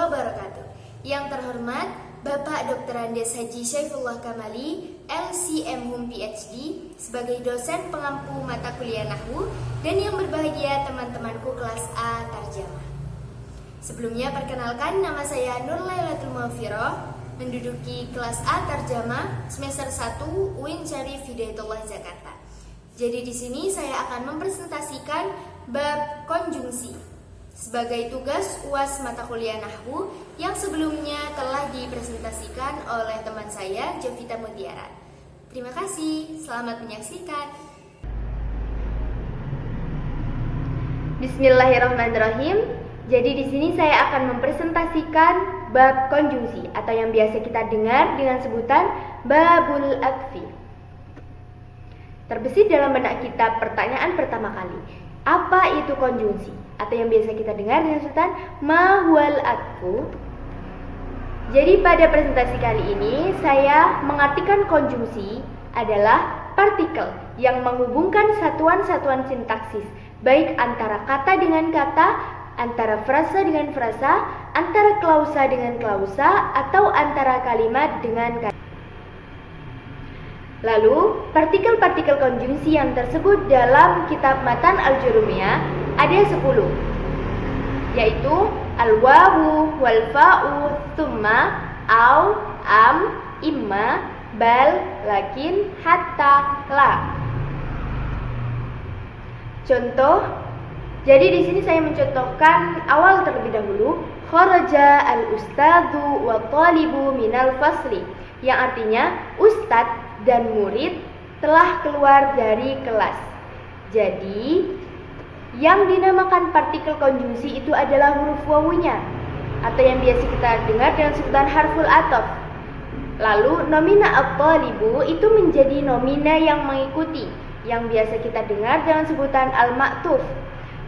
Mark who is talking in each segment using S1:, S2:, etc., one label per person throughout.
S1: wabarakatuh. Yang terhormat Bapak Dr. Andes Haji Syaifullah Kamali, LCM PhD, sebagai dosen pengampu mata kuliah Nahwu, dan yang berbahagia teman-temanku kelas A Tarjamah. Sebelumnya perkenalkan, nama saya Nur Lailatul Mughfirah, menduduki kelas A Tarjamah semester 1 UIN Syarif Hidayatullah Jakarta. Jadi di sini saya akan mempresentasikan bab konjungsi sebagai tugas UAS mata kuliah Nahwu yang sebelumnya telah dipresentasikan oleh teman saya Jovita Mutiara. Terima kasih, selamat menyaksikan.
S2: Bismillahirrahmanirrahim. Jadi di sini saya akan mempresentasikan bab konjungsi atau yang biasa kita dengar dengan sebutan babul atfi. Terbesit dalam benak kita pertanyaan pertama kali, apa itu konjungsi? Atau yang biasa kita dengar dengan sebutan ma huwal atfu. Jadi pada presentasi kali ini saya mengartikan konjungsi adalah partikel yang menghubungkan satuan-satuan sintaksis, baik antara kata dengan kata, antara frasa dengan frasa, antara klausa dengan klausa, atau antara kalimat dengan kalimat. Lalu, partikel-partikel konjungsi yang tersebut dalam kitab Matan Al-Jurumiyah ada 10, yaitu al-wawu, wal-fa'u, thumma, au, am, imma, bal, lakin, hatta, la. Contoh, jadi di sini saya mencontohkan awal terlebih dahulu, kharaja al-ustadzu wa talibu minal fasli, yang artinya ustadz dan murid telah keluar dari kelas. Jadi, yang dinamakan partikel konjungsi itu adalah huruf wawunya, atau yang biasa kita dengar dengan sebutan harful ataf. Lalu, nomina at-talibu itu menjadi nomina yang mengikuti, yang biasa kita dengar dengan sebutan al-ma'tuf.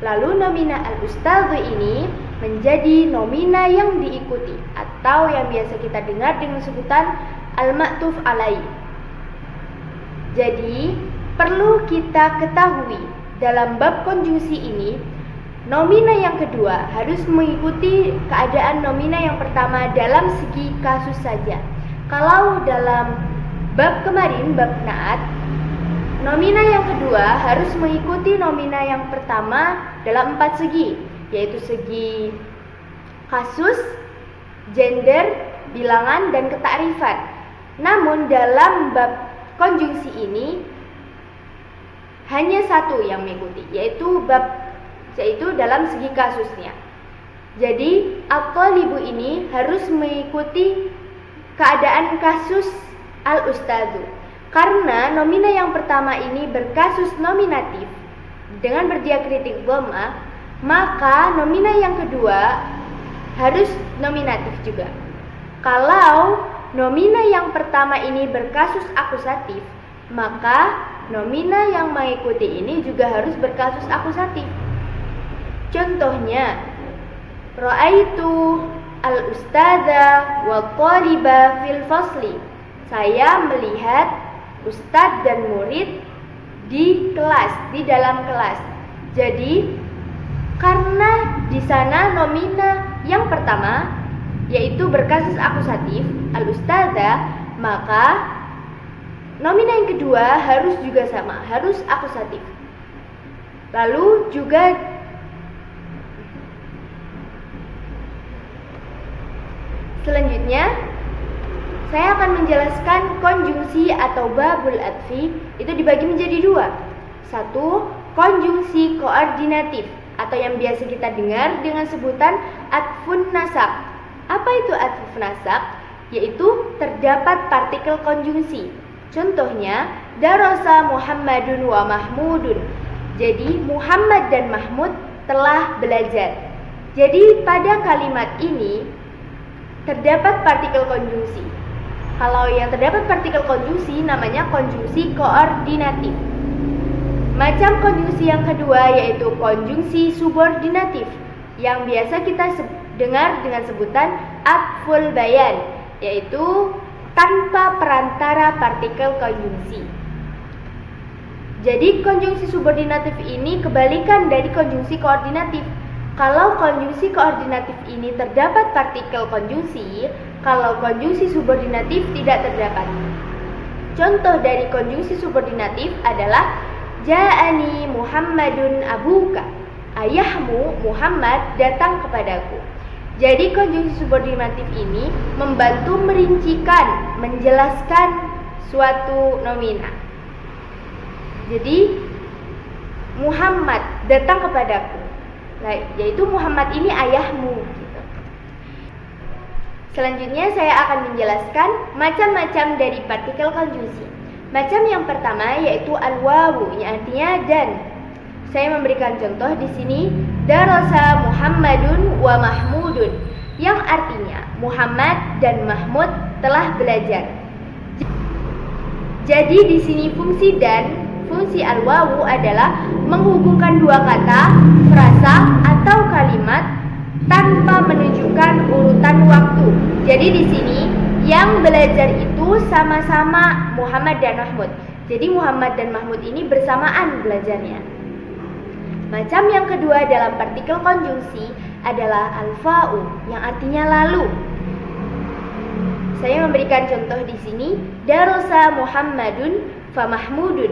S2: Lalu, nomina al-ustadzu ini menjadi nomina yang diikuti, atau yang biasa kita dengar dengan sebutan al-ma'tuf alaih. Jadi, perlu kita ketahui dalam bab konjungsi ini, nomina yang kedua harus mengikuti keadaan nomina yang pertama dalam segi kasus saja. Kalau dalam bab kemarin, bab naat, nomina yang kedua harus mengikuti nomina yang pertama dalam 4 segi, yaitu segi kasus, gender, bilangan, dan ketakrifan. Namun dalam bab konjungsi ini hanya satu yang mengikuti, yaitu dalam segi kasusnya. Jadi at-talibu ini harus mengikuti keadaan kasus al-ustadzu. Karena nomina yang pertama ini berkasus nominatif dengan berdiakritik dhamma, maka nomina yang kedua harus nominatif juga. Kalau nomina yang pertama ini berkasus akusatif, maka nomina yang mengikuti ini juga harus berkasus akusatif. Contohnya, ra'aitu al-ustadza wa thaliba fil fasli. Saya melihat ustadz dan murid di kelas, di dalam kelas. Jadi, karena di sana nomina yang pertama yaitu berkasus akusatif al-ustadza, maka nomina yang kedua harus juga sama, harus akusatif. Lalu juga selanjutnya saya akan menjelaskan konjungsi atau babul atfi itu dibagi menjadi 2. 1, konjungsi koordinatif atau yang biasa kita dengar dengan sebutan atfun nasab. Apa itu atfun nasab? Yaitu terdapat partikel konjungsi. Contohnya, darasa Muhammadun wa Mahmudun. Jadi, Muhammad dan Mahmud telah belajar. Jadi, pada kalimat ini terdapat partikel konjungsi. Kalau yang terdapat partikel konjungsi namanya konjungsi koordinatif. Macam konjungsi yang kedua yaitu konjungsi subordinatif, yang biasa kita dengar dengan sebutan atful bayan, yaitu tanpa perantara partikel konjungsi. Jadi konjungsi subordinatif ini kebalikan dari konjungsi koordinatif. Kalau konjungsi koordinatif ini terdapat partikel konjungsi, kalau konjungsi subordinatif tidak terdapat. Contoh dari konjungsi subordinatif adalah Ja'ani Muhammadun abuka. Ayahmu Muhammad datang kepadaku. Jadi konjungsi subordinatif ini membantu merincikan, menjelaskan suatu nomina. Jadi Muhammad datang kepadaku, yaitu Muhammad ini ayahmu gitu. Selanjutnya saya akan menjelaskan macam-macam dari partikel konjungsi. Macam yang pertama yaitu al-wawu, yang artinya dan. Saya memberikan contoh di sini, darasa Muhammadun wa Mahmudun, yang artinya Muhammad dan Mahmud telah belajar. Jadi di sini fungsi dan, fungsi al-wawu adalah menghubungkan dua kata, frasa atau kalimat tanpa menunjukkan urutan waktu. Jadi di sini yang belajar itu sama-sama Muhammad dan Mahmud. Jadi Muhammad dan Mahmud ini bersamaan belajarnya. Macam yang kedua dalam partikel konjungsi adalah al-fa'u, yang artinya lalu. Saya memberikan contoh di sini, darasa Muhammadun fa Mahmudun.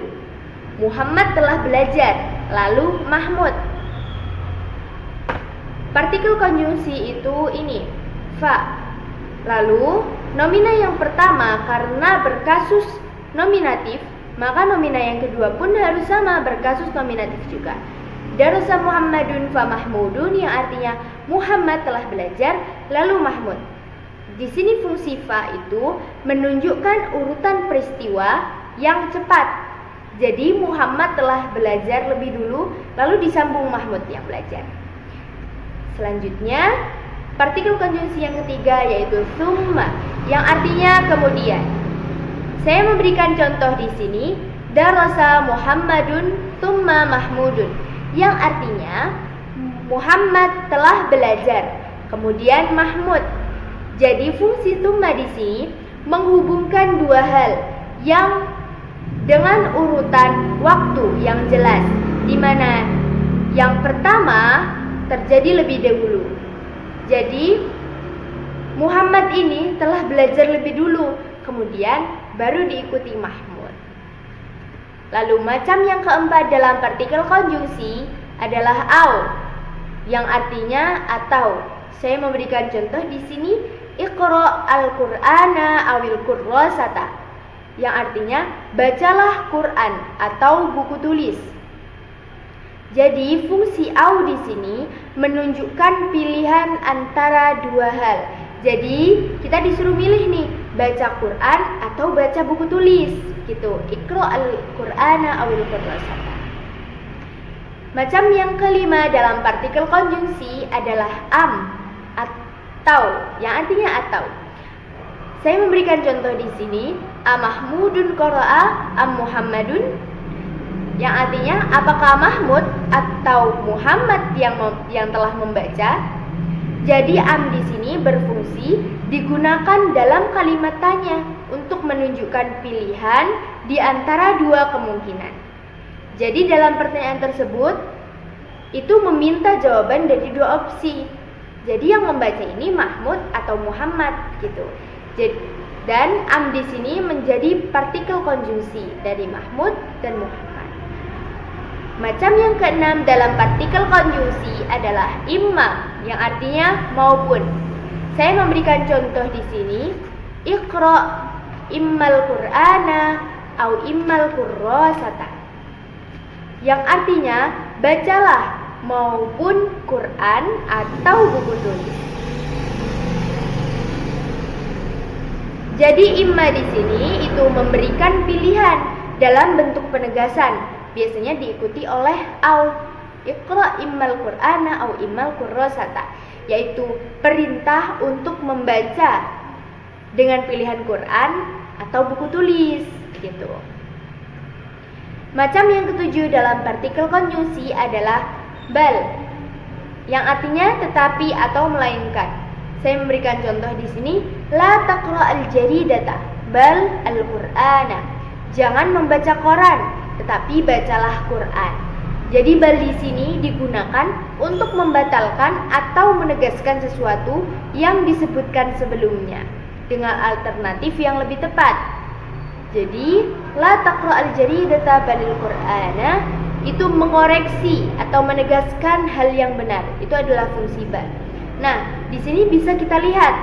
S2: Muhammad telah belajar, lalu Mahmud. Partikel konjungsi itu ini, fa. Lalu nomina yang pertama karena berkasus nominatif, maka nomina yang kedua pun harus sama berkasus nominatif juga. Darasa Muhammadun fa Mahmudun, yang artinya Muhammad telah belajar, lalu Mahmud. Di sini fungsi fa itu menunjukkan urutan peristiwa yang cepat. Jadi Muhammad telah belajar lebih dulu, lalu disambung Mahmud yang belajar. Selanjutnya, partikel konjungsi yang ketiga yaitu summa, yang artinya kemudian. Saya memberikan contoh di sini, darasa Muhammadun summa Mahmudun, yang artinya Muhammad telah belajar, kemudian Mahmud. Jadi fungsi summa di sini menghubungkan dua hal yang dengan urutan waktu yang jelas, di mana yang pertama terjadi lebih dahulu. Jadi Muhammad ini telah belajar lebih dulu, kemudian baru diikuti Mahmud. Lalu macam yang keempat dalam partikel konjungsi adalah au, yang artinya atau. Saya memberikan contoh di sini, iqra al-Qur'ana awil kurrasata, yang artinya bacalah Quran atau buku tulis. Jadi fungsi au di sini menunjukkan pilihan antara dua hal. Jadi kita disuruh milih nih, baca Quran atau baca buku tulis gitu. Iqra al-Qur'ana awil kurrasata. Macam yang kelima dalam partikel konjungsi adalah am atau, yang artinya atau. Saya memberikan contoh di sini, Mahmudun qara'a am Muhammadun, yang artinya apakah Mahmud atau Muhammad yang telah membaca. Jadi am di sini berfungsi digunakan dalam kalimat tanya untuk menunjukkan pilihan di antara dua kemungkinan. Jadi dalam pertanyaan tersebut itu meminta jawaban dari dua opsi. Jadi yang membaca ini Mahmud atau Muhammad gitu. Dan am di sini menjadi partikel konjungsi dari Mahmud dan Muhammad. Macam yang keenam dalam partikel konjungsi adalah imma, yang artinya maupun. Saya memberikan contoh di sini, iqra immal Qur'ana au immal kurrasata, yang artinya bacalah maupun Quran atau buku tulis. Jadi imma di sini itu memberikan pilihan dalam bentuk penegasan. Biasanya diikuti oleh au, iqra immal Qur'ana au immal kurrasata, yaitu perintah untuk membaca dengan pilihan Quran atau buku tulis gitu. Macam yang ketujuh dalam partikel konjungsi adalah bal, yang artinya tetapi atau melainkan. Saya memberikan contoh di sini, la taqra al-jaridata bal al-Qur'ana. Jangan membaca koran, tetapi bacalah Quran. Jadi bal di sini digunakan untuk membatalkan atau menegaskan sesuatu yang disebutkan sebelumnya dengan alternatif yang lebih tepat. Jadi la taqra'al jaridata balil qur'ana itu mengoreksi atau menegaskan hal yang benar. Itu adalah fungsi bal. Nah, di sini bisa kita lihat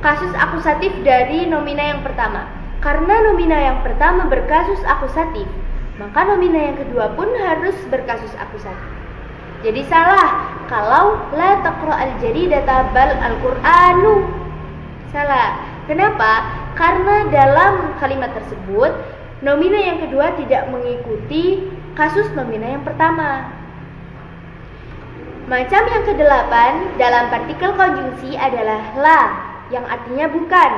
S2: kasus akusatif dari nomina yang pertama. Karena nomina yang pertama berkasus akusatif, maka nomina yang kedua pun harus berkasus akusatif. Jadi salah kalau la taqra'al jaridata bal al-Qur'anu. Salah. Kenapa? Karena dalam kalimat tersebut nomina yang kedua tidak mengikuti kasus nomina yang pertama. Macam yang kedelapan dalam partikel konjungsi adalah la, yang artinya bukan.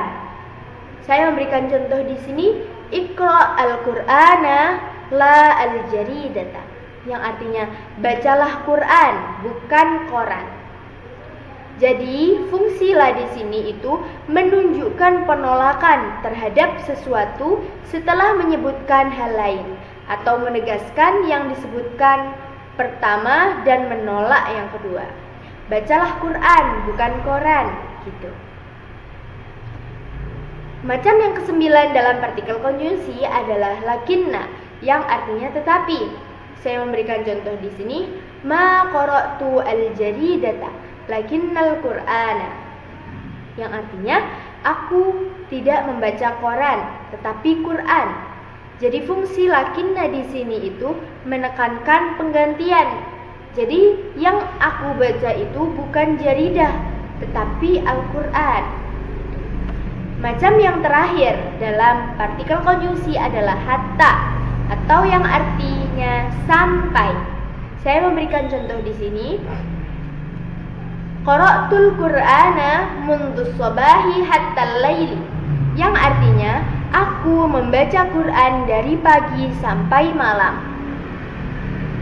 S2: Saya memberikan contoh di sini, Iqra al-Qur'ana la al-jaridata, yang artinya bacalah Quran, bukan koran. Jadi fungsi la di sini itu menunjukkan penolakan terhadap sesuatu setelah menyebutkan hal lain atau menegaskan yang disebutkan pertama dan menolak yang kedua. Bacalah Quran, bukan koran, gitu. Macam yang kesembilan dalam partikel konjungsi adalah lakinna, yang artinya tetapi. Saya memberikan contoh di sini, ma qara'tu al-jaridata lakinnal qur'ana, yang artinya aku tidak membaca koran tetapi Quran. Jadi fungsi lakinna di sini itu menekankan penggantian. Jadi yang aku baca itu bukan jaridah tetapi Al-Qur'an. Macam yang terakhir dalam partikel konjungsi adalah hatta atau yang artinya sampai. Saya memberikan contoh di sini. Qara'tul Qur'ana mundus sabahi hatta laili, yang artinya aku membaca Quran dari pagi sampai malam.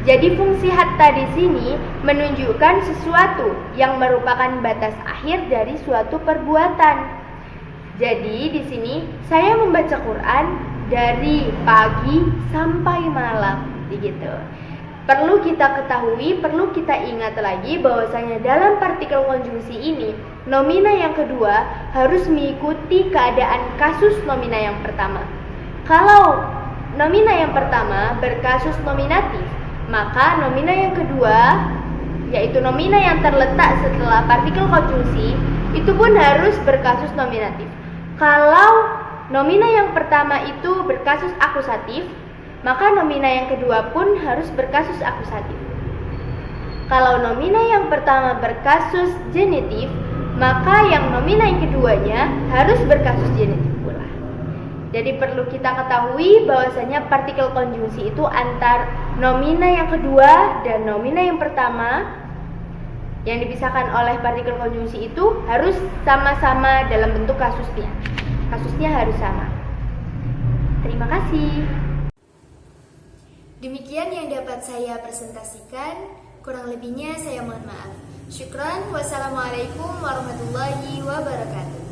S2: Jadi fungsi hatta di sini menunjukkan sesuatu yang merupakan batas akhir dari suatu perbuatan. Jadi di sini saya membaca Quran dari pagi sampai malam, begitu. Perlu kita ketahui, perlu kita ingat lagi bahwasanya dalam partikel konjungsi ini nomina yang kedua harus mengikuti keadaan kasus nomina yang pertama. Kalau nomina yang pertama berkasus nominatif, maka nomina yang kedua, yaitu nomina yang terletak setelah partikel konjungsi, itu pun harus berkasus nominatif. Kalau nomina yang pertama itu berkasus akusatif, maka nomina yang kedua pun harus berkasus akusatif. Kalau nomina yang pertama berkasus genitif, maka yang nomina yang keduanya harus berkasus genitif pula. Jadi perlu kita ketahui bahwasanya partikel konjungsi itu antar nomina yang kedua dan nomina yang pertama yang dipisahkan oleh partikel konjungsi itu harus sama-sama dalam bentuk kasusnya. Kasusnya harus sama. Terima kasih.
S1: Demikian yang dapat saya presentasikan, kurang lebihnya saya mohon maaf. Syukran, wassalamualaikum warahmatullahi wabarakatuh.